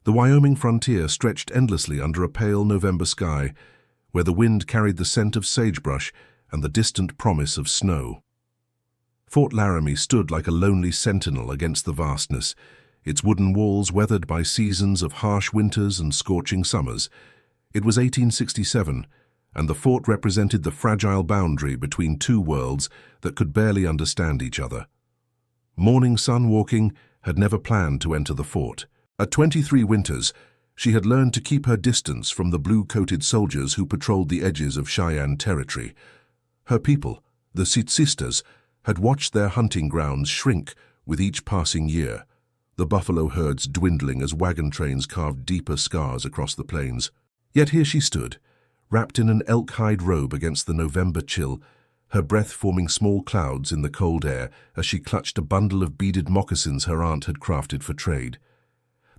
The Wyoming frontier stretched endlessly under a pale November sky, where the wind carried the scent of sagebrush and the distant promise of snow. Fort Laramie stood like a lonely sentinel against the vastness, its wooden walls weathered by seasons of harsh winters and scorching summers. It was 1867, and the fort represented the fragile boundary between two worlds that could barely understand each other. Morning Sun Walking had never planned to enter the fort. At 23 winters, she had learned to keep her distance from the blue-coated soldiers who patrolled the edges of Cheyenne territory. Her people, the Sisters, had watched their hunting grounds shrink with each passing year, the buffalo herds dwindling as wagon trains carved deeper scars across the plains. Yet here she stood, wrapped in an elk-hide robe against the November chill, her breath forming small clouds in the cold air as she clutched a bundle of beaded moccasins her aunt had crafted for trade.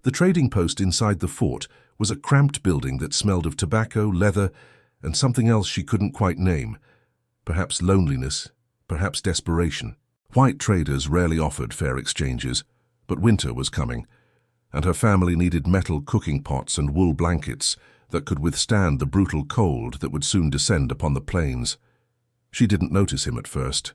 The trading post inside the fort was a cramped building that smelled of tobacco, leather, and something else she couldn't quite name. Perhaps loneliness, perhaps desperation. White traders rarely offered fair exchanges, but winter was coming, and her family needed metal cooking pots and wool blankets that could withstand the brutal cold that would soon descend upon the plains. She didn't notice him at first.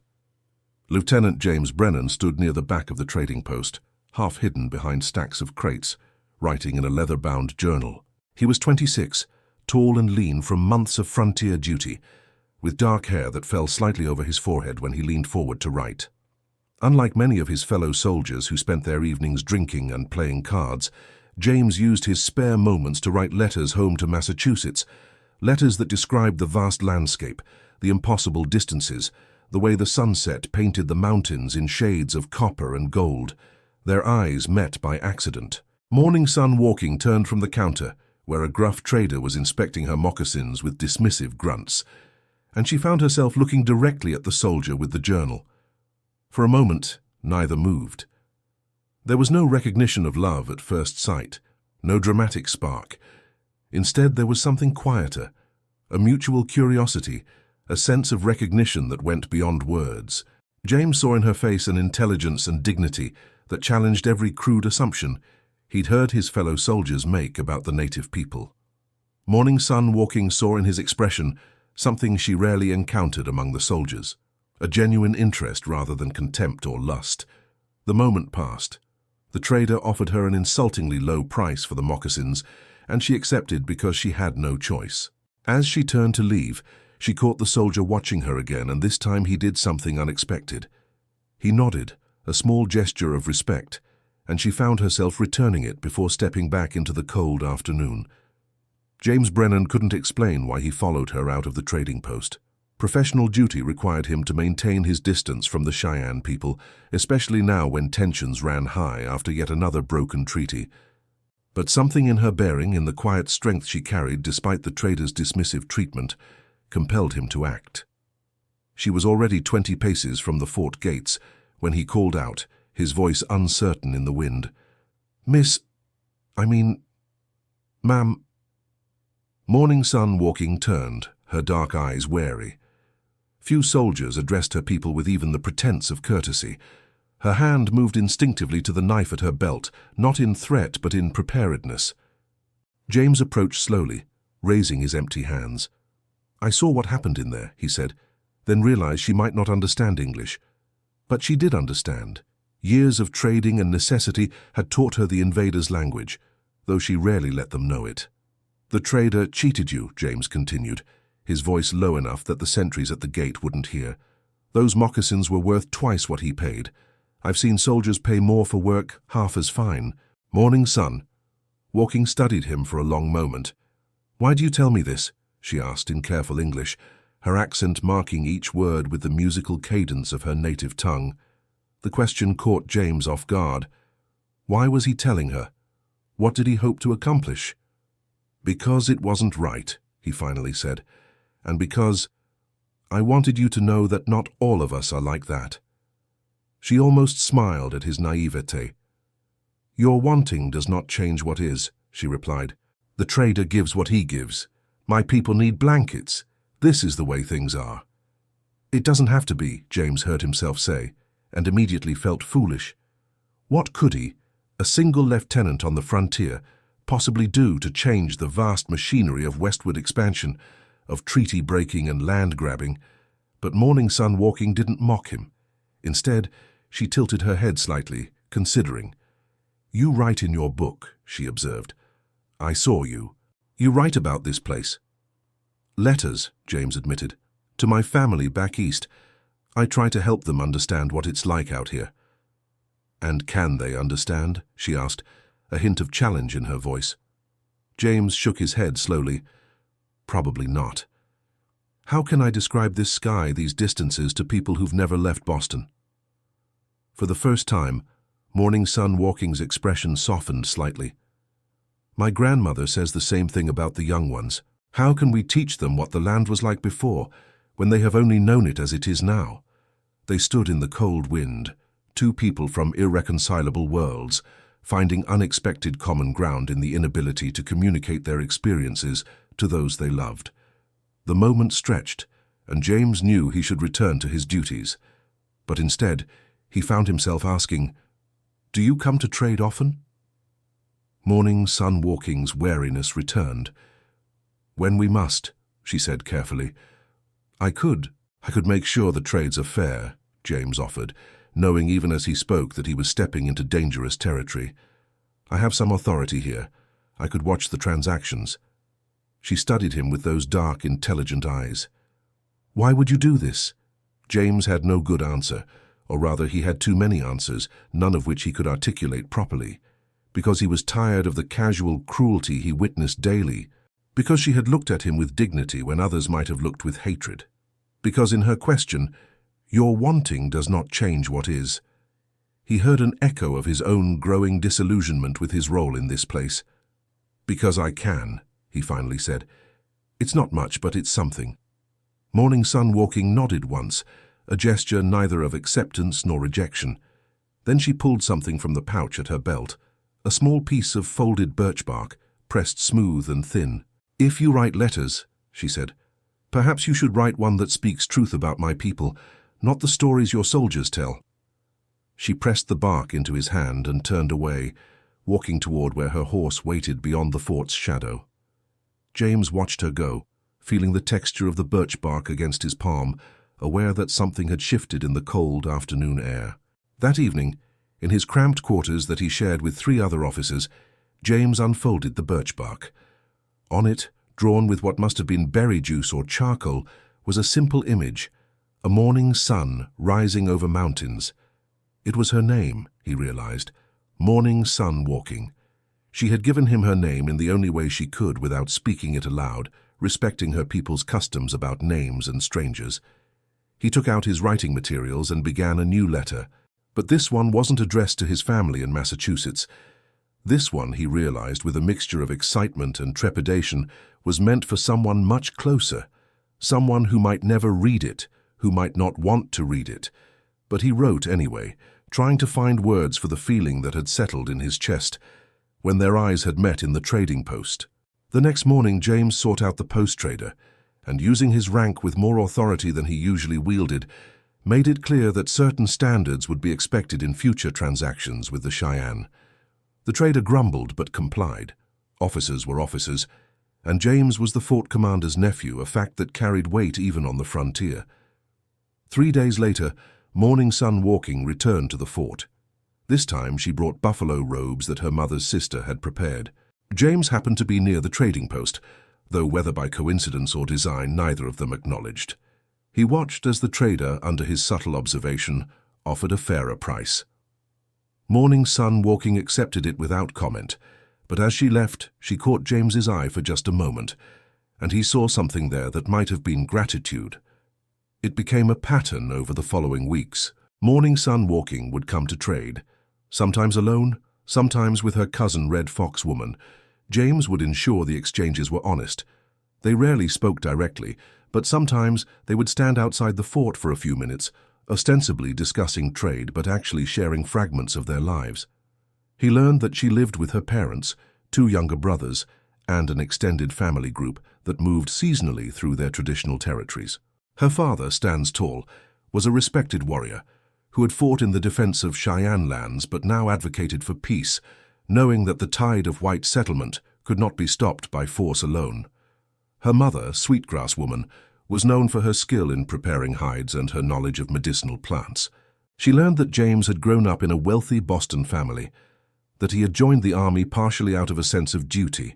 Lieutenant James Brennan stood near the back of the trading post, half hidden behind stacks of crates, writing in a leather-bound journal. He was 26, tall and lean from months of frontier duty, with dark hair that fell slightly over his forehead when he leaned forward to write. Unlike many of his fellow soldiers who spent their evenings drinking and playing cards, James used his spare moments to write letters home to Massachusetts, letters that described the vast landscape, the impossible distances, the way the sunset painted the mountains in shades of copper and gold. Their eyes met by accident. Morning Sun Walking turned from the counter, where a gruff trader was inspecting her moccasins with dismissive grunts, and she found herself looking directly at the soldier with the journal. For a moment, neither moved. There was no recognition of love at first sight, no dramatic spark. Instead, there was something quieter, a mutual curiosity, a sense of recognition that went beyond words. James saw in her face an intelligence and dignity that challenged every crude assumption he'd heard his fellow soldiers make about the native people. Morning Sun Walking saw in his expression something she rarely encountered among the soldiers, a genuine interest rather than contempt or lust. The moment passed. The trader offered her an insultingly low price for the moccasins, and she accepted because she had no choice. As she turned to leave, she caught the soldier watching her again, and this time he did something unexpected. He nodded, a small gesture of respect, and she found herself returning it before stepping back into the cold afternoon. James Brennan couldn't explain why he followed her out of the trading post. Professional duty required him to maintain his distance from the Cheyenne people, especially now when tensions ran high after yet another broken treaty. But something in her bearing, in the quiet strength she carried despite the trader's dismissive treatment, compelled him to act. She was already 20 paces from the fort gates when he called out, his voice uncertain in the wind. Ma'am. Morning Sun Walking turned, her dark eyes wary. Few soldiers addressed her people with even the pretense of courtesy. Her hand moved instinctively to the knife at her belt, not in threat but in preparedness. James approached slowly, raising his empty hands. "I saw what happened in there," he said, then realized she might not understand English. But she did understand. Years of trading and necessity had taught her the invaders' language, though she rarely let them know it. "The trader cheated you," James continued, his voice low enough that the sentries at the gate wouldn't hear. "Those moccasins were worth twice what he paid. I've seen soldiers pay more for work half as fine." Morning Sun Walking studied him for a long moment. "Why do you tell me this?" she asked in careful English, her accent marking each word with the musical cadence of her native tongue. The question caught James off guard. Why was he telling her? What did he hope to accomplish? "Because it wasn't right," he finally said, "and because I wanted you to know that not all of us are like that." She almost smiled at his naivete. "Your wanting does not change what is," she replied. "The trader gives what he gives. My people need blankets. This is the way things are." "It doesn't have to be," James heard himself say, and immediately felt foolish. What could he, a single lieutenant on the frontier, possibly do to change the vast machinery of westward expansion, of treaty breaking and land grabbing. But Morning Sun Walking didn't mock him. Instead, she tilted her head slightly, considering. "You write in your book," she observed. "I saw you. You write about this place." "Letters," James admitted, "to my family back east. I try to help them understand what it's like out here." "And can they understand?" she asked, a hint of challenge in her voice. James shook his head slowly. "Probably not. How can I describe this sky, these distances, to people who've never left Boston?" For the first time, Morning Sun Walking's expression softened slightly. "My grandmother says the same thing about the young ones. How can we teach them what the land was like before, when they have only known it as it is now?" They stood in the cold wind, two people from irreconcilable worlds, finding unexpected common ground in the inability to communicate their experiences to those they loved. The moment stretched, and James knew he should return to his duties. But instead, he found himself asking, "Do you come to trade often?" Morning Sun Walking's wariness returned. "When we must," she said carefully. I could make sure the trades are fair," James offered, knowing even as he spoke that he was stepping into dangerous territory. "I have some authority here. I could watch the transactions." She studied him with those dark, intelligent eyes. "Why would you do this?" James had no good answer, or rather he had too many answers, none of which he could articulate properly. Because he was tired of the casual cruelty he witnessed daily. Because she had looked at him with dignity when others might have looked with hatred. Because in her question, "Your wanting does not change what is." He heard an echo of his own growing disillusionment with his role in this place. "Because I can," he finally said. "It's not much, but it's something." Morning Sun Walking nodded once, a gesture neither of acceptance nor rejection. Then she pulled something from the pouch at her belt, a small piece of folded birch bark, pressed smooth and thin. "If you write letters," she said, "perhaps you should write one that speaks truth about my people, not the stories your soldiers tell." She pressed the bark into his hand and turned away, walking toward where her horse waited beyond the fort's shadow. James watched her go, feeling the texture of the birch bark against his palm, aware that something had shifted in the cold afternoon air. That evening, in his cramped quarters that he shared with 3 other officers, James unfolded the birch bark. On it, drawn with what must have been berry juice or charcoal, was a simple image, a morning sun rising over mountains. It was her name, he realized, Morning Sun Walking. She had given him her name in the only way she could without speaking it aloud, respecting her people's customs about names and strangers. He took out his writing materials and began a new letter. But this one wasn't addressed to his family in Massachusetts. This one, he realized with a mixture of excitement and trepidation, was meant for someone much closer, someone who might never read it, who might not want to read it. But he wrote anyway, trying to find words for the feeling that had settled in his chest when their eyes had met in the trading post. The next morning, James sought out the post trader, and using his rank with more authority than he usually wielded, made it clear that certain standards would be expected in future transactions with the Cheyenne. The trader grumbled but complied. Officers were officers, and James was the fort commander's nephew, a fact that carried weight even on the frontier. 3 days later, Morning Sun Walking returned to the fort. This time she brought buffalo robes that her mother's sister had prepared. James happened to be near the trading post, though whether by coincidence or design neither of them acknowledged. He watched as the trader, under his subtle observation, offered a fairer price. Morning Sun Walking accepted it without comment, but as she left, she caught James's eye for just a moment, and he saw something there that might have been gratitude. It became a pattern over the following weeks. Morning Sun Walking would come to trade, sometimes alone, sometimes with her cousin Red Fox Woman. James would ensure the exchanges were honest. They rarely spoke directly, but sometimes they would stand outside the fort for a few minutes, ostensibly discussing trade but actually sharing fragments of their lives. He learned that she lived with her parents, 2 younger brothers, and an extended family group that moved seasonally through their traditional territories. Her father, Stands Tall, was a respected warrior who had fought in the defense of Cheyenne lands but now advocated for peace, knowing that the tide of white settlement could not be stopped by force alone. Her mother, Sweetgrass Woman, was known for her skill in preparing hides and her knowledge of medicinal plants. She learned that James had grown up in a wealthy Boston family, that he had joined the army partially out of a sense of duty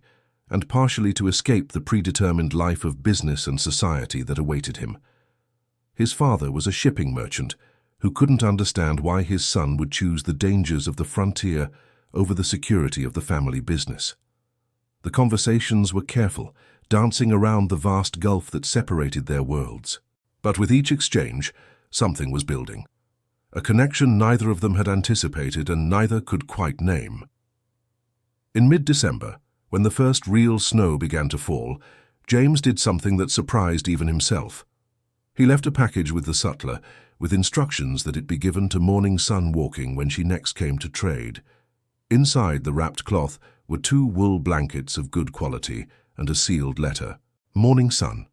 and partially to escape the predetermined life of business and society that awaited him. His father was a shipping merchant who couldn't understand why his son would choose the dangers of the frontier over the security of the family business. The conversations were careful, dancing around the vast gulf that separated their worlds. But with each exchange, something was building. A connection neither of them had anticipated and neither could quite name. In mid-December, when the first real snow began to fall, James did something that surprised even himself. He left a package with the sutler, with instructions that it be given to Morning Sun Walking when she next came to trade. Inside the wrapped cloth were 2 wool blankets of good quality and a sealed letter. Morning Sun.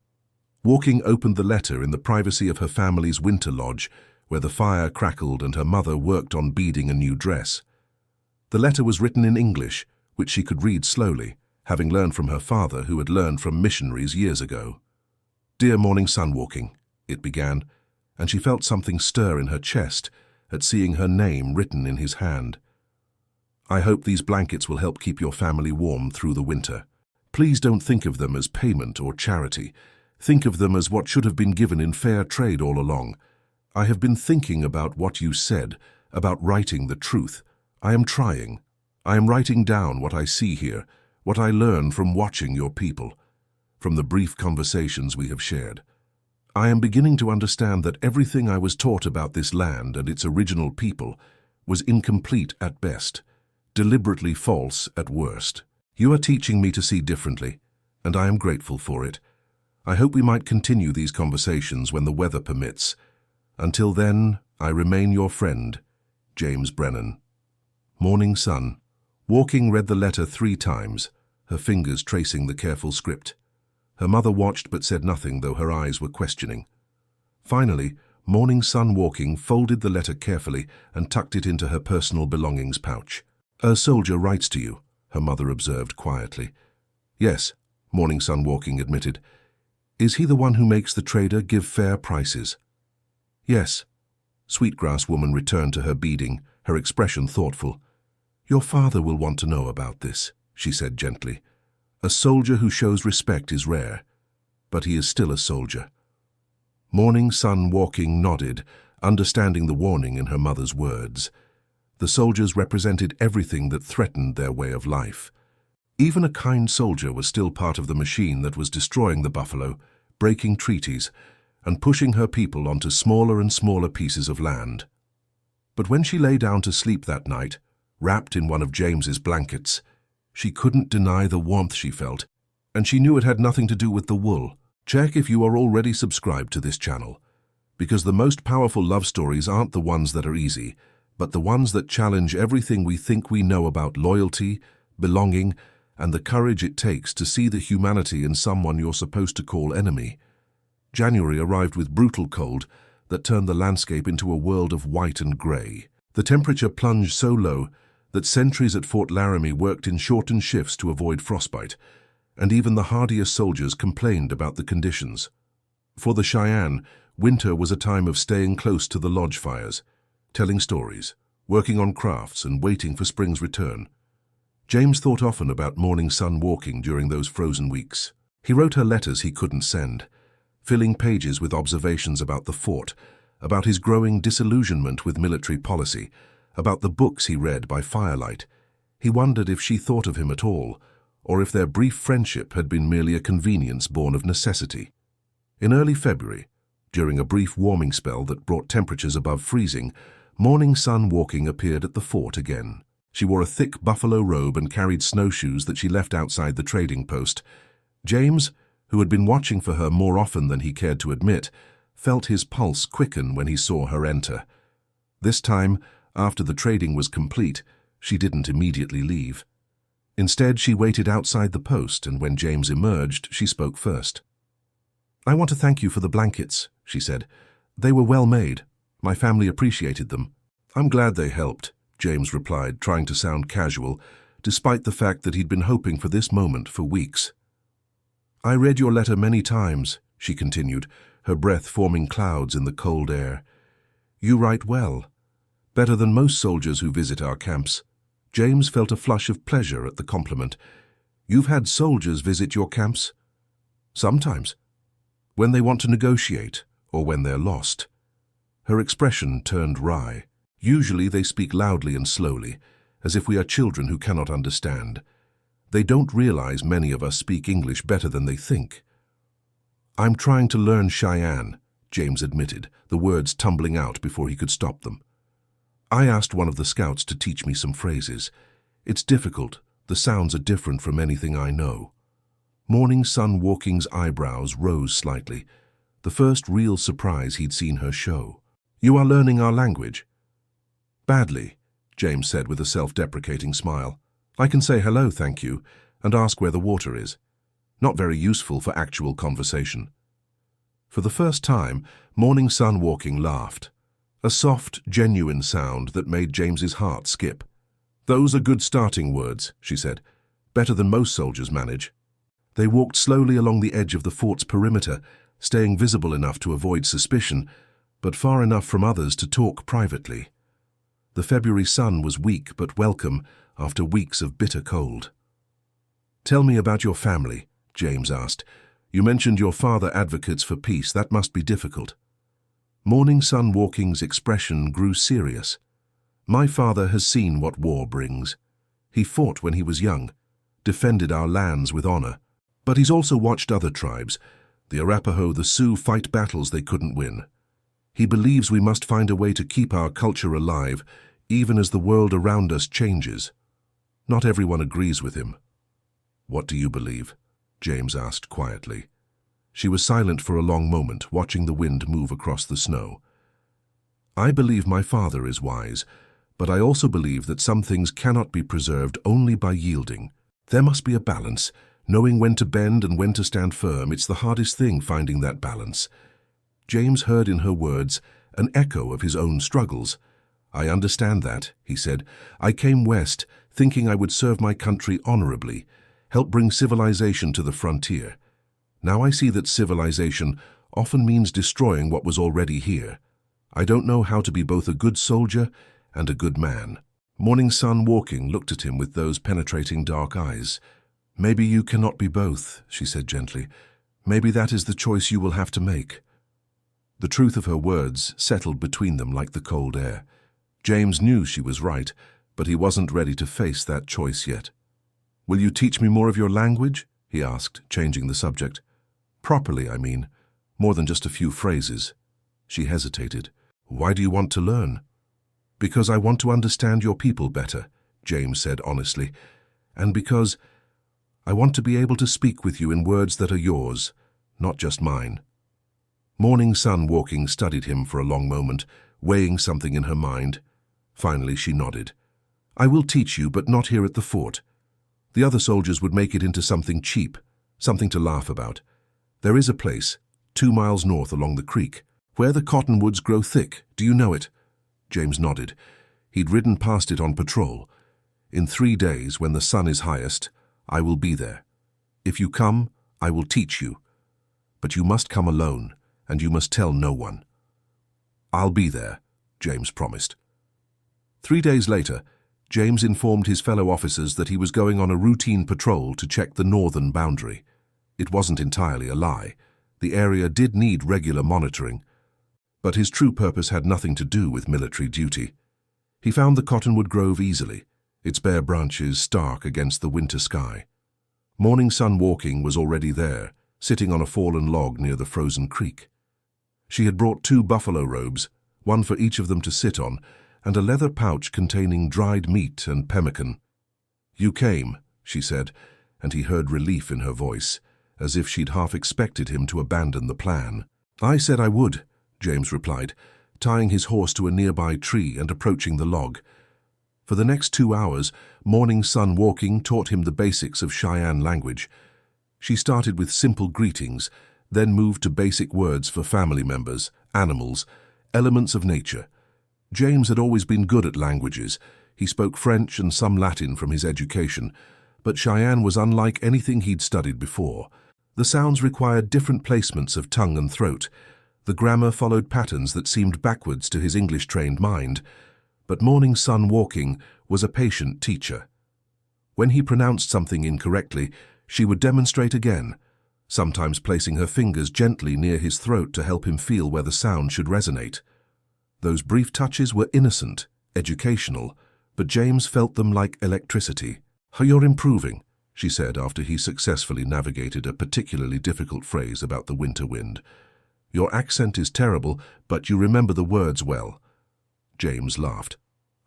Walking opened the letter in the privacy of her family's winter lodge, where the fire crackled and her mother worked on beading a new dress. The letter was written in English, which she could read slowly, having learned from her father, who had learned from missionaries years ago. "Dear Morning Sun Walking," it began, and she felt something stir in her chest at seeing her name written in his hand. "I hope these blankets will help keep your family warm through the winter. Please don't think of them as payment or charity. Think of them as what should have been given in fair trade all along. I have been thinking about what you said, about writing the truth. I am trying. I am writing down what I see here, what I learn from watching your people, from the brief conversations we have shared. I am beginning to understand that everything I was taught about this land and its original people was incomplete at best, deliberately false at worst. You are teaching me to see differently, and I am grateful for it. I hope we might continue these conversations when the weather permits. Until then, I remain your friend, James Brennan." Morning Sun. Walking read the letter 3 times, her fingers tracing the careful script. Her mother watched but said nothing, though her eyes were questioning. Finally, Morning Sun Walking folded the letter carefully and tucked it into her personal belongings pouch. "A soldier writes to you," her mother observed quietly. "Yes," Morning Sun Walking admitted. "Is he the one who makes the trader give fair prices?" "Yes." Sweetgrass Woman returned to her beading, her expression thoughtful. "Your father will want to know about this," she said gently. "A soldier who shows respect is rare, but he is still a soldier." Morning Sun Walking nodded, understanding the warning in her mother's words. The soldiers represented everything that threatened their way of life. Even a kind soldier was still part of the machine that was destroying the buffalo, breaking treaties, and pushing her people onto smaller and smaller pieces of land. But when she lay down to sleep that night, wrapped in one of James's blankets, she couldn't deny the warmth she felt, and she knew it had nothing to do with the wool. Check if you are already subscribed to this channel, because the most powerful love stories aren't the ones that are easy, but the ones that challenge everything we think we know about loyalty, belonging, and the courage it takes to see the humanity in someone you're supposed to call enemy. January arrived with brutal cold that turned the landscape into a world of white and grey. The temperature plunged so low that sentries at Fort Laramie worked in shortened shifts to avoid frostbite, and even the hardiest soldiers complained about the conditions. For the Cheyenne, winter was a time of staying close to the lodge fires, telling stories, working on crafts, and waiting for spring's return. James thought often about Morning Sun Walking during those frozen weeks. He wrote her letters he couldn't send, filling pages with observations about the fort, about his growing disillusionment with military policy, about the books he read by firelight. He wondered if she thought of him at all, or if their brief friendship had been merely a convenience born of necessity. In early February, during a brief warming spell that brought temperatures above freezing, Morning Sun Walking appeared at the fort again. She wore a thick buffalo robe and carried snowshoes that she left outside the trading post. James, who had been watching for her more often than he cared to admit, felt his pulse quicken when he saw her enter. This time, after the trading was complete, she didn't immediately leave. Instead, she waited outside the post, and when James emerged, she spoke first. "I want to thank you for the blankets," she said. "They were well made. My family appreciated them." "I'm glad they helped," James replied, trying to sound casual, despite the fact that he'd been hoping for this moment for weeks. "I read your letter many times," she continued, her breath forming clouds in the cold air. "You write well, better than most soldiers who visit our camps." James felt a flush of pleasure at the compliment. "You've had soldiers visit your camps?" "Sometimes. When they want to negotiate, or when they're lost." Her expression turned wry. "Usually they speak loudly and slowly, as if we are children who cannot understand. They don't realize many of us speak English better than they think." "I'm trying to learn Cheyenne," James admitted, the words tumbling out before he could stop them. "I asked one of the scouts to teach me some phrases. It's difficult. The sounds are different from anything I know." Morning Sun Walking's eyebrows rose slightly, the first real surprise he'd seen her show. "You are learning our language?" "Badly," James said with a self-deprecating smile. "I can say hello, thank you, and ask where the water is. Not very useful for actual conversation." For the first time, Morning Sun Walking laughed. A soft, genuine sound that made James's heart skip. "Those are good starting words," she said. "Better than most soldiers manage." They walked slowly along the edge of the fort's perimeter, staying visible enough to avoid suspicion, but far enough from others to talk privately. The February sun was weak but welcome after weeks of bitter cold. "Tell me about your family," James asked. "You mentioned your father advocates for peace. That must be difficult." Morning Sun Walking's expression grew serious. "My father has seen what war brings. He fought when he was young, defended our lands with honor. But he's also watched other tribes, the Arapaho, the Sioux, fight battles they couldn't win. He believes we must find a way to keep our culture alive, even as the world around us changes." Not everyone agrees with him. "What do you believe?" James asked quietly. She was silent for a long moment, watching the wind move across the snow. "I believe my father is wise, but I also believe that some things cannot be preserved only by yielding. There must be a balance, knowing when to bend and when to stand firm. It's the hardest thing, finding that balance." James heard in her words an echo of his own struggles. "I understand that," he said. "I came west, thinking I would serve my country honorably, help bring civilization to the frontier. Now I see that civilization often means destroying what was already here. I don't know how to be both a good soldier and a good man." Morning Sun Walking looked at him with those penetrating dark eyes. "Maybe you cannot be both," she said gently. "Maybe that is the choice you will have to make." The truth of her words settled between them like the cold air. James knew she was right, but he wasn't ready to face that choice yet. "Will you teach me more of your language?" he asked, changing the subject. "Properly, I mean. More than just a few phrases." She hesitated. "Why do you want to learn?" "Because I want to understand your people better," James said honestly. "And because I want to be able to speak with you in words that are yours, not just mine." Morning Sun Walking studied him for a long moment, weighing something in her mind. Finally she nodded. "I will teach you, but not here at the fort. The other soldiers would make it into something cheap, something to laugh about. There is a place, 2 miles north along the creek, where the cottonwoods grow thick. Do you know it?" James nodded. He'd ridden past it on patrol. "In 3 days, when the sun is highest, I will be there. If you come, I will teach you. But you must come alone, and you must tell no one." "I'll be there," James promised. 3 days later, James informed his fellow officers that he was going on a routine patrol to check the northern boundary. It wasn't entirely a lie. The area did need regular monitoring, but his true purpose had nothing to do with military duty. He found the cottonwood grove easily, its bare branches stark against the winter sky. Morning Sun Walking was already there, sitting on a fallen log near the frozen creek. She had brought 2 buffalo robes, one for each of them to sit on, and a leather pouch containing dried meat and pemmican. "You came," she said, and he heard relief in her voice, as if she'd half expected him to abandon the plan. "I said I would," James replied, tying his horse to a nearby tree and approaching the log. For the next 2 hours, Morning Sun Walking taught him the basics of Cheyenne language. She started with simple greetings, then moved to basic words for family members, animals, elements of nature. James had always been good at languages. He spoke French and some Latin from his education, but Cheyenne was unlike anything he'd studied before. The sounds required different placements of tongue and throat. The grammar followed patterns that seemed backwards to his English-trained mind. But Morning Sun Walking was a patient teacher. When he pronounced something incorrectly, she would demonstrate again, sometimes placing her fingers gently near his throat to help him feel where the sound should resonate. Those brief touches were innocent, educational, but James felt them like electricity. "You're improving," she said after he successfully navigated a particularly difficult phrase about the winter wind. "Your accent is terrible, but you remember the words well." James laughed.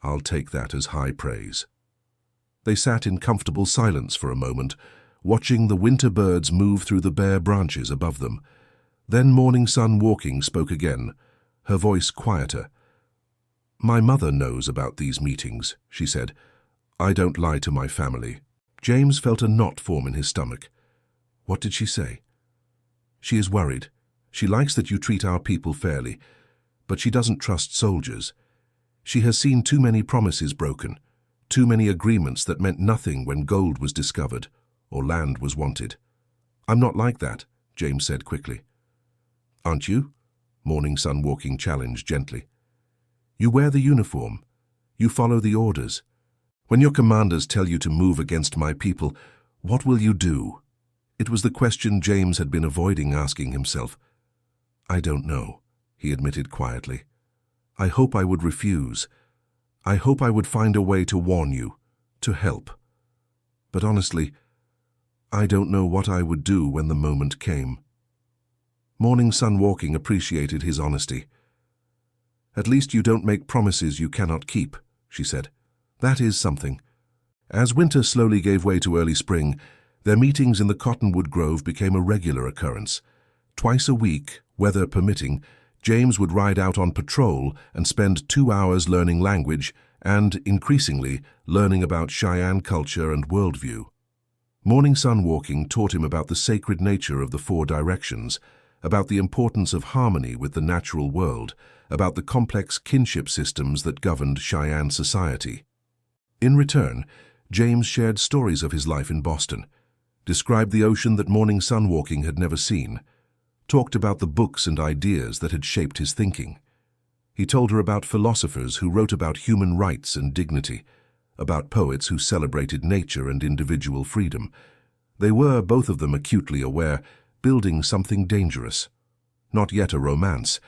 "I'll take that as high praise." They sat in comfortable silence for a moment, watching the winter birds move through the bare branches above them. Then Morning Sun Walking spoke again, her voice quieter. "My mother knows about these meetings," she said. "I don't lie to my family." James felt a knot form in his stomach. What did she say? "She is worried. She likes that you treat our people fairly, but she doesn't trust soldiers. She has seen too many promises broken, too many agreements that meant nothing when gold was discovered or land was wanted." "I'm not like that," James said quickly. "Aren't you?" Morning Sun Walking challenged gently. "You wear the uniform. You follow the orders. When your commanders tell you to move against my people, what will you do?" It was the question James had been avoiding asking himself. "I don't know," he admitted quietly. "I hope I would refuse. I hope I would find a way to warn you, to help. But honestly, I don't know what I would do when the moment came." Morning Sun Walking appreciated his honesty. "At least you don't make promises you cannot keep," she said. "That is something." As winter slowly gave way to early spring, their meetings in the cottonwood grove became a regular occurrence. Twice a week, weather permitting, James would ride out on patrol and spend 2 hours learning language and, increasingly, learning about Cheyenne culture and worldview. Morning Sun Walking taught him about the sacred nature of the 4 directions, about the importance of harmony with the natural world, about the complex kinship systems that governed Cheyenne society. In return, James shared stories of his life in Boston, described the ocean that Morning Sun Walking had never seen, talked about the books and ideas that had shaped his thinking. He told her about philosophers who wrote about human rights and dignity, about poets who celebrated nature and individual freedom. They were, both of them acutely aware, building something dangerous. Not yet a romance.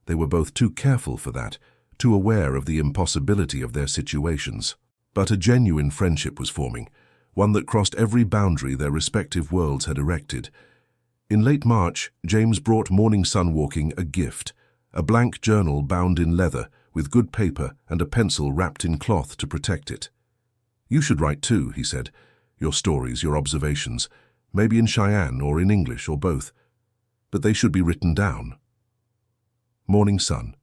They were both too careful for that, too aware of the impossibility of their situations. But a genuine friendship was forming, one that crossed every boundary their respective worlds had erected. In late March, James brought Morning Sun Walking a gift, a blank journal bound in leather, with good paper and a pencil wrapped in cloth to protect it. "You should write too," he said. "Your stories, your observations, maybe in Cheyenne or in English or both. But they should be written down." Morning Sun.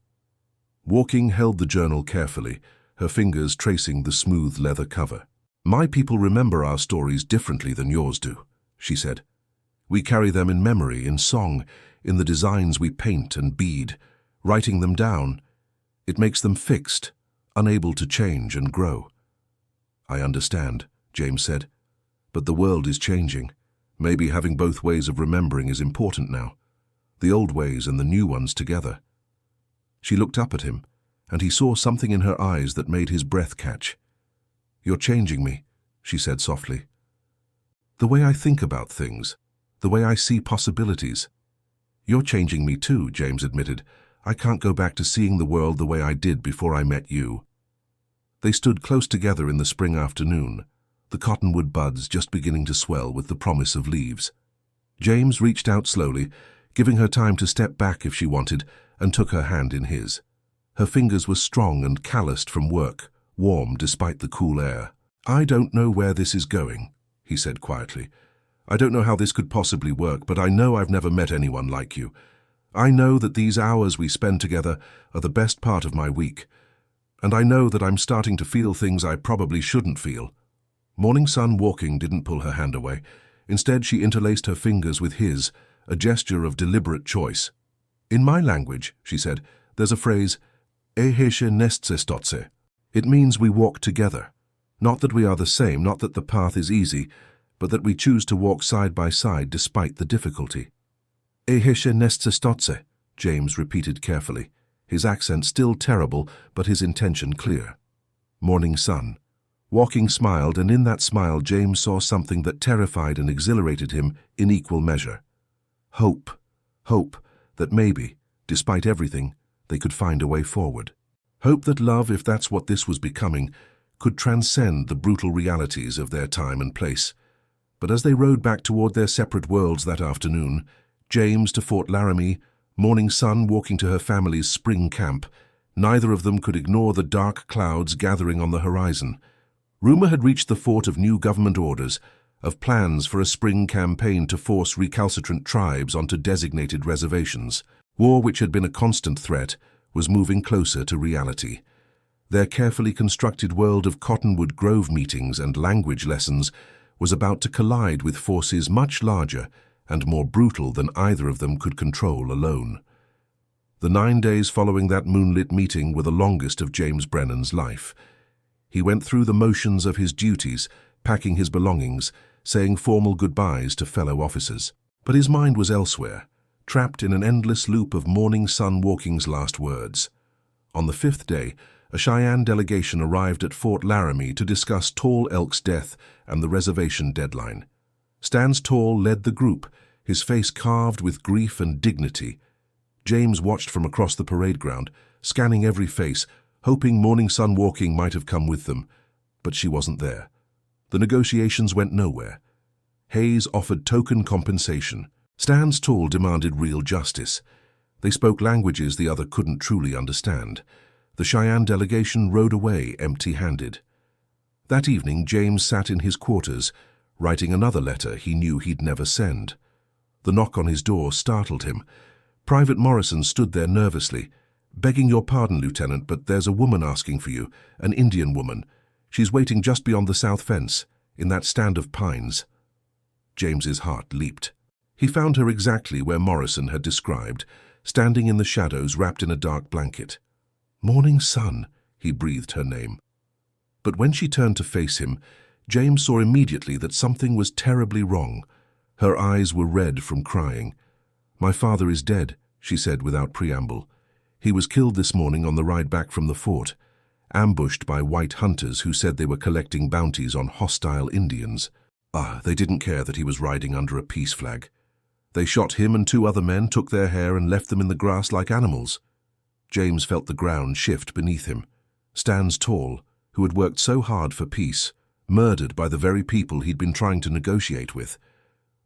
Walking held the journal carefully, her fingers tracing the smooth leather cover. "My people remember our stories differently than yours do," she said. "We carry them in memory, in song, in the designs we paint and bead. Writing them down, it makes them fixed, unable to change and grow." "I understand," James said. "But the world is changing. Maybe having both ways of remembering is important now. The old ways and the new ones together." She looked up at him, and he saw something in her eyes that made his breath catch. "You're changing me," she said softly. "The way I think about things, the way I see possibilities." "You're changing me too," James admitted. "I can't go back to seeing the world the way I did before I met you." They stood close together in the spring afternoon, the cottonwood buds just beginning to swell with the promise of leaves. James reached out slowly, giving her time to step back if she wanted, and took her hand in his. Her fingers were strong and calloused from work, warm despite the cool air. "I don't know where this is going," he said quietly. "I don't know how this could possibly work, but I know I've never met anyone like you. I know that these hours we spend together are the best part of my week. And I know that I'm starting to feel things I probably shouldn't feel." Morning Sun Walking didn't pull her hand away. Instead, she interlaced her fingers with his, a gesture of deliberate choice. "In my language," she said, "there's a phrase, eheshe nestse stotse." It means we walk together. Not that we are the same, not that the path is easy, but that we choose to walk side by side despite the difficulty. Ehische nestestotze, James repeated carefully, his accent still terrible, but his intention clear. Morning sun. Walking smiled, and in that smile James saw something that terrified and exhilarated him in equal measure. Hope. Hope that maybe, despite everything, they could find a way forward. Hope that love, if that's what this was becoming, could transcend the brutal realities of their time and place. But as they rode back toward their separate worlds that afternoon, James to Fort Laramie, Morning Sun walking to her family's spring camp, neither of them could ignore the dark clouds gathering on the horizon. Rumor had reached the fort of new government orders, of plans for a spring campaign to force recalcitrant tribes onto designated reservations. War, which had been a constant threat, was moving closer to reality. Their carefully constructed world of Cottonwood Grove meetings and language lessons was about to collide with forces much larger and more brutal than either of them could control alone. The 9 days following that moonlit meeting were the longest of James Brennan's life. He went through the motions of his duties, packing his belongings, saying formal goodbyes to fellow officers. But his mind was elsewhere, trapped in an endless loop of Morning Sun Walking's last words. On the 5th day, a Cheyenne delegation arrived at Fort Laramie to discuss Tall Elk's death and the reservation deadline. Stans Tall led the group, his face carved with grief and dignity. James watched from across the parade ground, scanning every face, hoping Morning Sun Walking might have come with them. But she wasn't there. The negotiations went nowhere. Hayes offered token compensation. Stans Tall demanded real justice. They spoke languages the other couldn't truly understand. The Cheyenne delegation rode away empty-handed. That evening, James sat in his quarters, writing another letter he knew he'd never send. The knock on his door startled him. Private Morrison stood there nervously. "Begging your pardon, Lieutenant, but there's a woman asking for you, an Indian woman. She's waiting just beyond the south fence, in that stand of pines." James's heart leaped. He found her exactly where Morrison had described, standing in the shadows wrapped in a dark blanket. "Morning Sun," he breathed her name. But when she turned to face him, James saw immediately that something was terribly wrong. Her eyes were red from crying. "My father is dead," she said without preamble. "He was killed this morning on the ride back from the fort, ambushed by white hunters who said they were collecting bounties on hostile Indians. They didn't care that he was riding under a peace flag. They shot him and 2 other men, took their hair and left them in the grass like animals." James felt the ground shift beneath him. Stans Tall, who had worked so hard for peace, murdered by the very people he'd been trying to negotiate with.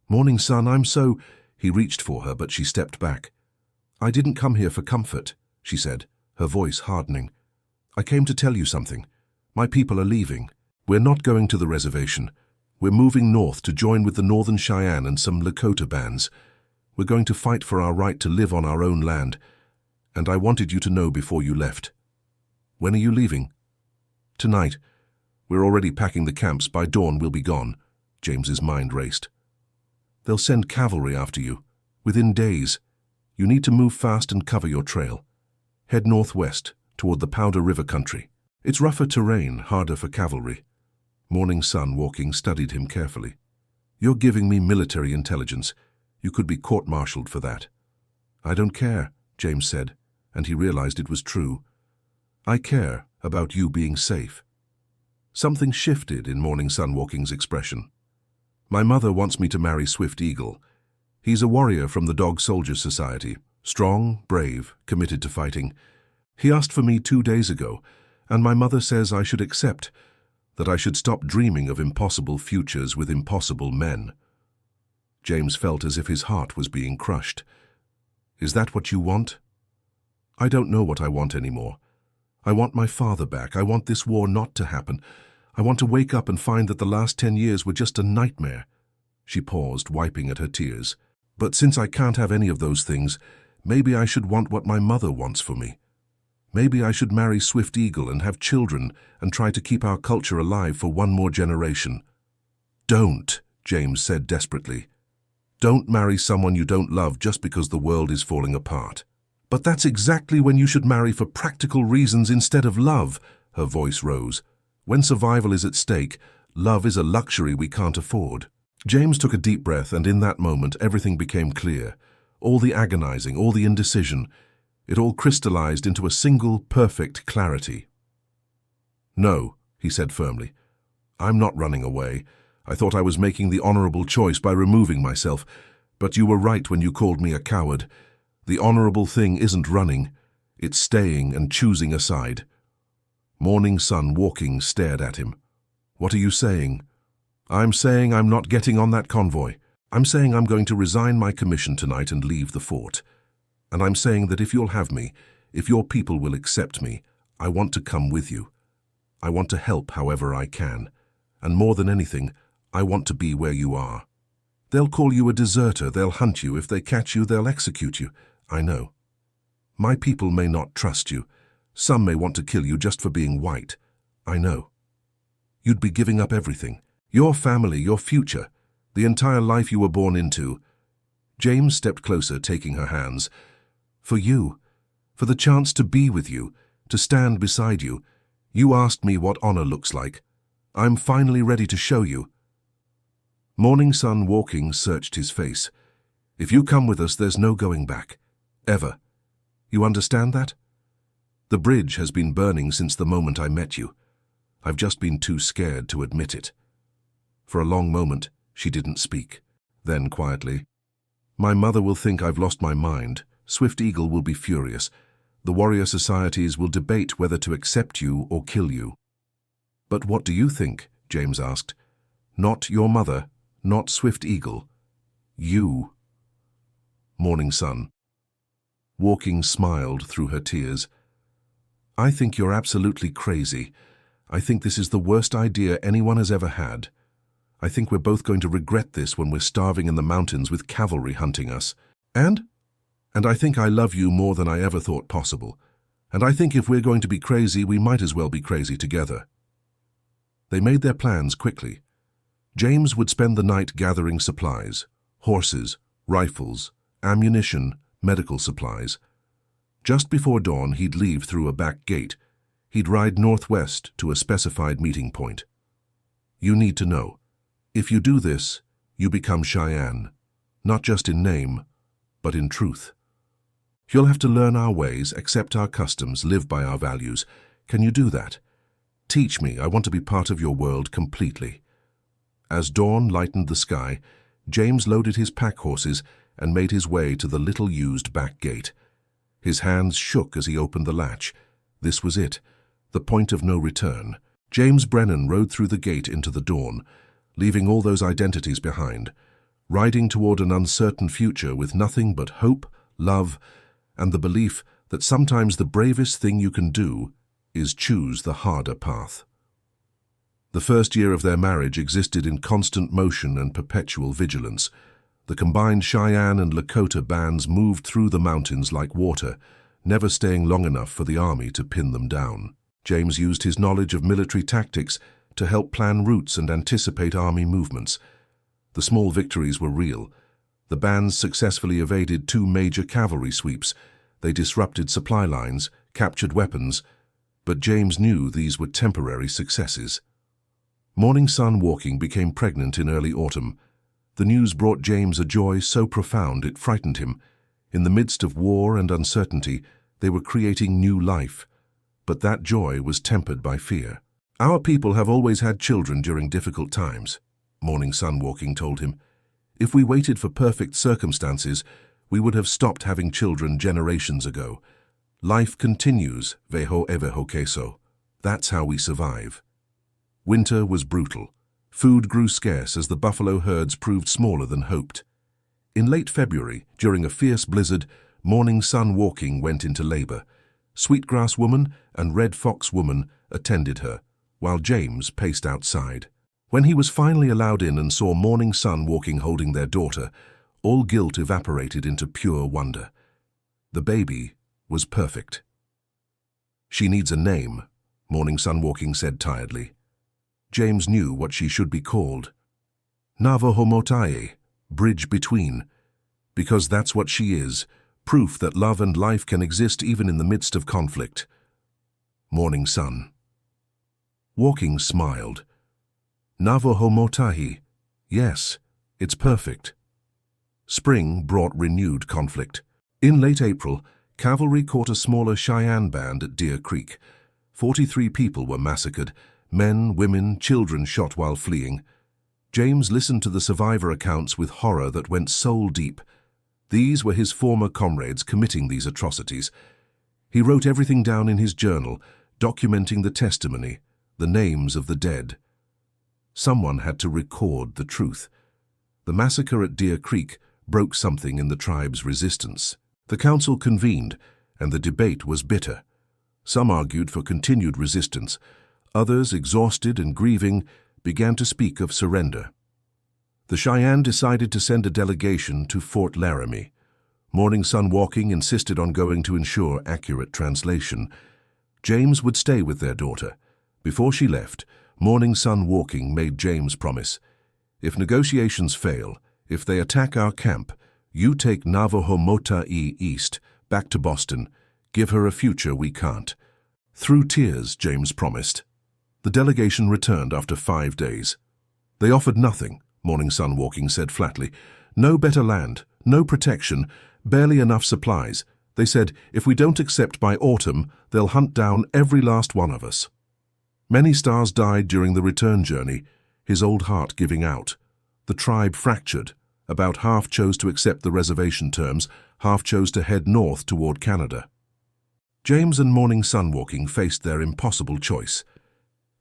"Morning Sun, I'm so—" He reached for her, but she stepped back. "I didn't come here for comfort," she said, her voice hardening. "I came to tell you something. My people are leaving. We're not going to the reservation. We're moving north to join with the Northern Cheyenne and some Lakota bands. We're going to fight for our right to live on our own land. And I wanted you to know before you left." "When are you leaving?" "Tonight. We're already packing the camps. By dawn we'll be gone." James's mind raced. "They'll send cavalry after you. Within days. You need to move fast and cover your trail. Head northwest, toward the Powder River country. It's rougher terrain, harder for cavalry." Morning Sun Walking studied him carefully. "You're giving me military intelligence. You could be court-martialed for that." "I don't care," James said, and he realized it was true. "I care about you being safe." Something shifted in Morning Sun Walking's expression. "My mother wants me to marry Swift Eagle. He's a warrior from the Dog Soldiers Society, strong, brave, committed to fighting. He asked for me 2 days ago, and my mother says I should accept, that I should stop dreaming of impossible futures with impossible men." James felt as if his heart was being crushed. "Is that what you want?" "I don't know what I want anymore. I want my father back. I want this war not to happen. I want to wake up and find that the last 10 years were just a nightmare." She paused, wiping at her tears. "But since I can't have any of those things, maybe I should want what my mother wants for me. Maybe I should marry Swift Eagle and have children and try to keep our culture alive for 1 more generation." "Don't," James said desperately. "Don't marry someone you don't love just because the world is falling apart." "But that's exactly when you should marry for practical reasons instead of love," Her voice rose. When survival is at stake, love is a luxury we can't afford. James took a deep breath, and in that moment everything became clear. All the agonizing, all the indecision, it all crystallized into a single, perfect clarity. "No," he said firmly. "I'm not running away. I thought I was making the honorable choice by removing myself, but you were right when you called me a coward. The honorable thing isn't running, it's staying and choosing a side." Morning Sun, walking, stared at him. "What are you saying?" "I'm saying I'm not getting on that convoy. I'm saying I'm going to resign my commission tonight and leave the fort. And I'm saying that if you'll have me, if your people will accept me, I want to come with you. I want to help however I can. And more than anything, I want to be where you are. They'll call you a deserter, they'll hunt you, if they catch you, they'll execute you. I know. My people may not trust you. Some may want to kill you just for being white. I know. You'd be giving up everything. Your family, your future, the entire life you were born into." James stepped closer, taking her hands. "For you, for the chance to be with you, to stand beside you. You asked me what honor looks like. I'm finally ready to show you." Morning Sun, walking, searched his face. "If you come with us, there's no going back. Ever. You understand that? The bridge has been burning since the moment I met you. I've just been too scared to admit it." For a long moment, she didn't speak. Then, quietly, "My mother will think I've lost my mind. Swift Eagle will be furious. The warrior societies will debate whether to accept you or kill you." "But what do you think?" James asked. "Not your mother, not Swift Eagle. You." Morning Sun, walking, smiled through her tears. "I think you're absolutely crazy. I think this is the worst idea anyone has ever had. I think we're both going to regret this when we're starving in the mountains with cavalry hunting us. And I think I love you more than I ever thought possible. And I think if we're going to be crazy, we might as well be crazy together." They made their plans quickly. James would spend the night gathering supplies: horses, rifles, ammunition, medical supplies. Just before dawn, he'd leave through a back gate. He'd ride northwest to a specified meeting point. "You need to know. If you do this, you become Cheyenne, not just in name, but in truth. You'll have to learn our ways, accept our customs, live by our values. Can you do that? Teach me. I want to be part of your world completely." As dawn lightened the sky, James loaded his pack horses and made his way to the little-used back gate. His hands shook as he opened the latch. This was it, the point of no return. James Brennan rode through the gate into the dawn, leaving all those identities behind, riding toward an uncertain future with nothing but hope, love, and the belief that sometimes the bravest thing you can do is choose the harder path. The first year of their marriage existed in constant motion and perpetual vigilance. The combined Cheyenne and Lakota bands moved through the mountains like water, never staying long enough for the army to pin them down. James used his knowledge of military tactics to help plan routes and anticipate army movements. The small victories were real. The bands successfully evaded 2 major cavalry sweeps. They disrupted supply lines, captured weapons, but James knew these were temporary successes. Morning Sun, walking, became pregnant in early autumn. The news brought James a joy so profound it frightened him. In the midst of war and uncertainty, they were creating new life. But that joy was tempered by fear. "Our people have always had children during difficult times," Morning Sun, walking, told him. "If we waited for perfect circumstances, we would have stopped having children generations ago. Life continues, veho eveho queso. That's how we survive." Winter was brutal. Food grew scarce as the buffalo herds proved smaller than hoped. In late February, during a fierce blizzard, Morning Sun, walking, went into labor. Sweetgrass Woman and Red Fox Woman attended her, while James paced outside. When he was finally allowed in and saw Morning Sun, walking, holding their daughter, all guilt evaporated into pure wonder. The baby was perfect. "She needs a name," Morning Sun, walking, said tiredly. James knew what she should be called. Navajo, bridge between. Because that's what she is, proof that love and life can exist even in the midst of conflict. Morning Sun. Walking smiled. Navajo-Motahi. Yes, it's perfect. Spring brought renewed conflict. In late April, cavalry caught a smaller Cheyenne band at Deer Creek. 43 people were massacred, men, women, children shot while fleeing. James listened to the survivor accounts with horror that went soul-deep. These were his former comrades committing these atrocities. He wrote everything down in his journal, documenting the testimony, the names of the dead. Someone had to record the truth. The massacre at Deer Creek broke something in the tribe's resistance. The council convened, and the debate was bitter. Some argued for continued resistance. Others, exhausted and grieving, began to speak of surrender. The Cheyenne decided to send a delegation to Fort Laramie. Morning Sun Walking insisted on going to ensure accurate translation. James would stay with their daughter. Before she left, Morning Sun Walking made James promise, "If negotiations fail, if they attack our camp, you take Navajo-Motahi east, back to Boston. Give her a future we can't." Through tears, James promised. The delegation returned after 5 days. They offered nothing, Morning Sun Walking said flatly. No better land, no protection, barely enough supplies. They said, if we don't accept by autumn, they'll hunt down every last one of us. Many stars died during the return journey, his old heart giving out. The tribe fractured. About half chose to accept the reservation terms, half chose to head north toward Canada. James and Morning Sun Walking faced their impossible choice.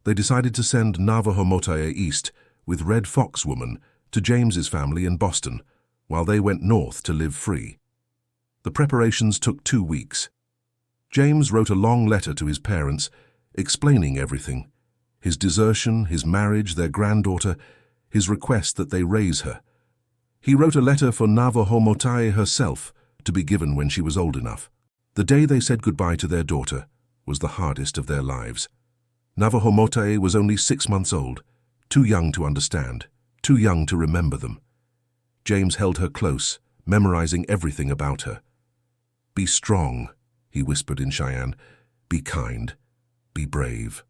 They decided to send Navajo-Motahi east with Red Fox Woman to James's family in Boston, while they went north to live free. The preparations took 2 weeks. James wrote a long letter to his parents, explaining everything: his desertion, his marriage, their granddaughter, his request that they raise her. He wrote a letter for Navajo-Motahi herself to be given when she was old enough. The day they said goodbye to their daughter was the hardest of their lives. Navajo-Motahi was only 6 months old, too young to understand, too young to remember them. James held her close, memorizing everything about her. "Be strong," he whispered in Cheyenne. "Be kind. Be brave.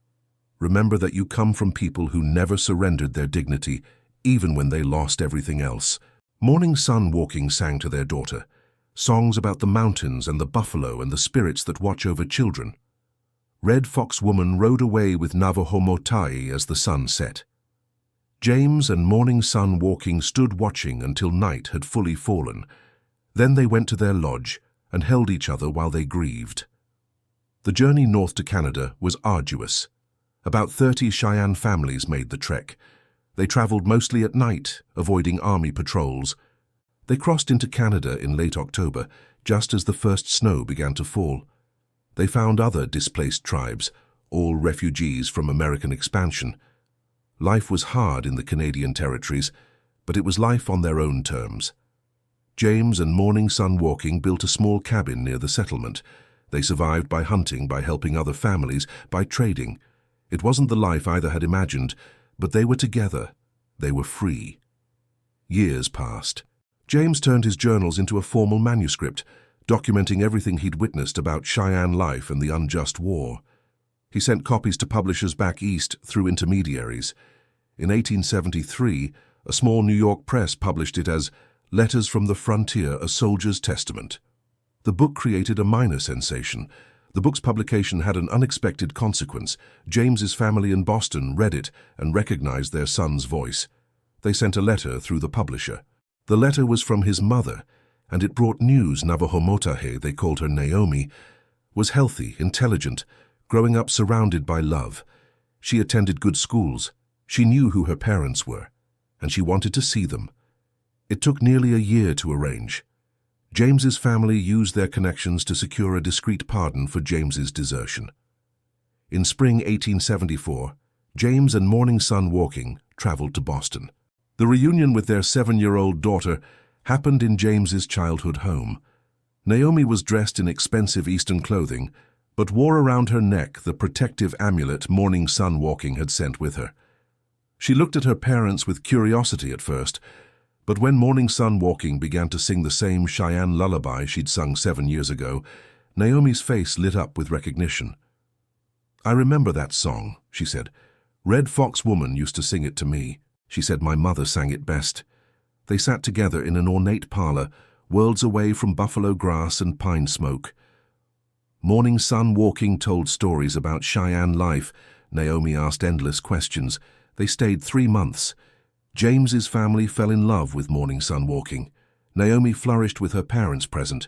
Remember that you come from people who never surrendered their dignity, even when they lost everything else." Morning Sun Walking sang to their daughter, songs about the mountains and the buffalo and the spirits that watch over children. Red Fox Woman rode away with Navajo-Motahi as the sun set. James and Morning Sun Walking stood watching until night had fully fallen. Then they went to their lodge and held each other while they grieved. The journey north to Canada was arduous. About 30 Cheyenne families made the trek. They traveled mostly at night, avoiding army patrols. They crossed into Canada in late October, just as the first snow began to fall. They found other displaced tribes, all refugees from American expansion. Life was hard in the Canadian territories, but it was life on their own terms. James and Morning Sun Walking built a small cabin near the settlement. They survived by hunting, by helping other families, by trading. It wasn't the life either had imagined, but they were together. They were free. Years passed. James turned his journals into a formal manuscript, documenting everything he'd witnessed about Cheyenne life and the unjust war. He sent copies to publishers back east through intermediaries. In 1873, a small New York press published it as Letters from the Frontier, a Soldier's Testament. The book created a minor sensation. The book's publication had an unexpected consequence. James's family in Boston read it and recognized their son's voice. They sent a letter through the publisher. The letter was from his mother, and it brought news Navajo-Motahi, they called her Naomi, was healthy, intelligent, growing up surrounded by love. She attended good schools. She knew who her parents were, and she wanted to see them. It took nearly a year to arrange. James's family used their connections to secure a discreet pardon for James's desertion. In spring 1874, James and Morning Sun Walking traveled to Boston. The reunion with their 7-year-old daughter happened in James's childhood home. Naomi was dressed in expensive Eastern clothing, but wore around her neck the protective amulet Morning Sun Walking had sent with her. She looked at her parents with curiosity at first, but when Morning Sun Walking began to sing the same Cheyenne lullaby she'd sung 7 years ago, Naomi's face lit up with recognition. "I remember that song," she said. Red Fox Woman used to sing it to me. She said my mother sang it best. They sat together in an ornate parlor, worlds away from buffalo grass and pine smoke. Morning Sun Walking told stories about Cheyenne life. Naomi asked endless questions. They stayed 3 months. James's family fell in love with Morning Sun Walking. Naomi flourished with her parents present.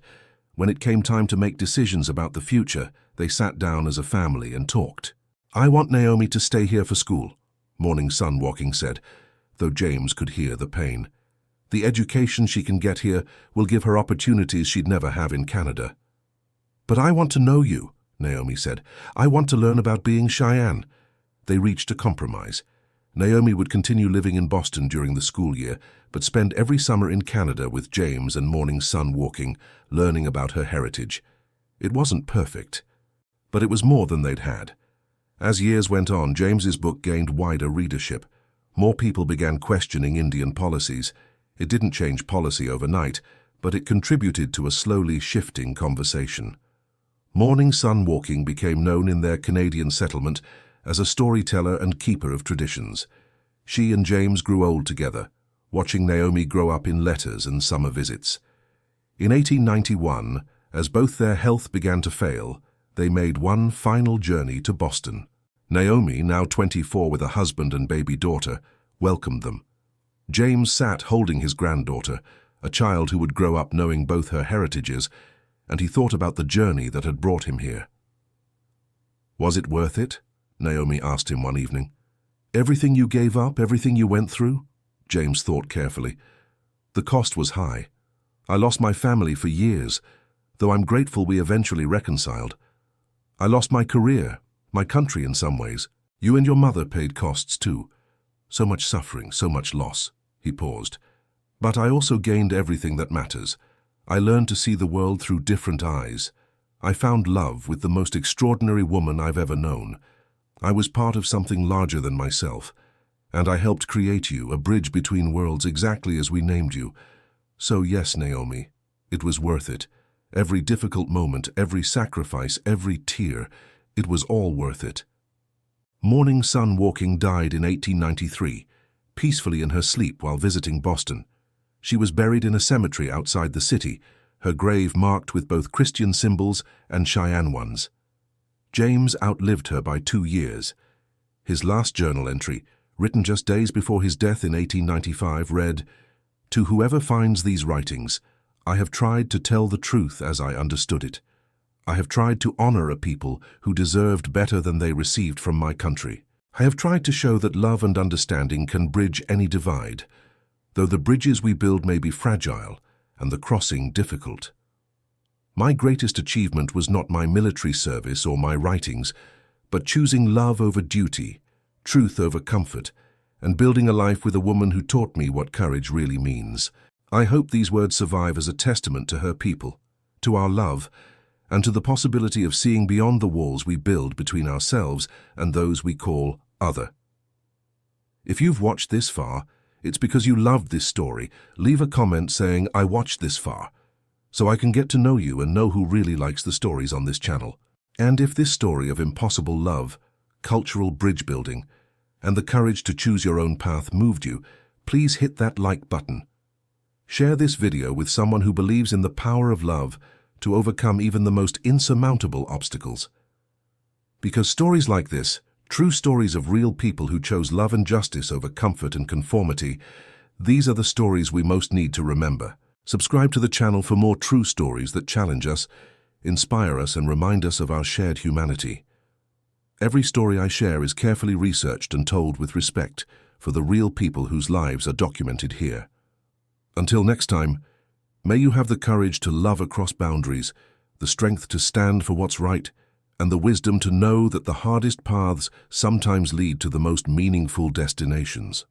When it came time to make decisions about the future, they sat down as a family and talked. "I want Naomi to stay here for school," Morning Sun Walking said, though James could hear the pain. "The education she can get here will give her opportunities she'd never have in Canada." "But I want to know you," Naomi said. "I want to learn about being Cheyenne." They reached a compromise. Naomi would continue living in Boston during the school year, but spend every summer in Canada with James and Morning Sun Walking, learning about her heritage. It wasn't perfect, but it was more than they'd had. As years went on, James's book gained wider readership. More people began questioning Indian policies. It didn't change policy overnight, but it contributed to a slowly shifting conversation. Morning Sun Walking became known in their Canadian settlement as a storyteller and keeper of traditions. She and James grew old together, watching Naomi grow up in letters and summer visits. In 1891, as both their health began to fail, they made one final journey to Boston. Naomi, now 24 with a husband and baby daughter, welcomed them. James sat holding his granddaughter, a child who would grow up knowing both her heritages, and he thought about the journey that had brought him here. "Was it worth it?" Naomi asked him one evening. "Everything you gave up, everything you went through?" James thought carefully. "The cost was high. I lost my family for years, though I'm grateful we eventually reconciled. I lost my career, my country in some ways. You and your mother paid costs too. So much suffering, so much loss." He paused. "But I also gained everything that matters. I learned to see the world through different eyes. I found love with the most extraordinary woman I've ever known. I was part of something larger than myself, and I helped create you, a bridge between worlds exactly as we named you. So yes, Naomi, it was worth it. Every difficult moment, every sacrifice, every tear, it was all worth it." Morning Sun Walking died in 1893, peacefully in her sleep while visiting Boston. She was buried in a cemetery outside the city, her grave marked with both Christian symbols and Cheyenne ones. James outlived her by 2 years. His last journal entry, written just days before his death in 1895, read, "To whoever finds these writings, I have tried to tell the truth as I understood it. I have tried to honor a people who deserved better than they received from my country. I have tried to show that love and understanding can bridge any divide, though the bridges we build may be fragile and the crossing difficult. My greatest achievement was not my military service or my writings, but choosing love over duty, truth over comfort, and building a life with a woman who taught me what courage really means. I hope these words survive as a testament to her people, to our love, and to the possibility of seeing beyond the walls we build between ourselves and those we call other." If you've watched this far, it's because you loved this story. Leave a comment saying, "I watched this far," so I can get to know you and know who really likes the stories on this channel. And if this story of impossible love, cultural bridge building, and the courage to choose your own path moved you, please hit that like button. Share this video with someone who believes in the power of love to overcome even the most insurmountable obstacles. Because stories like this, true stories of real people who chose love and justice over comfort and conformity, these are the stories we most need to remember. Subscribe to the channel for more true stories that challenge us, inspire us, and remind us of our shared humanity. Every story I share is carefully researched and told with respect for the real people whose lives are documented here. Until next time, may you have the courage to love across boundaries, the strength to stand for what's right, and the wisdom to know that the hardest paths sometimes lead to the most meaningful destinations.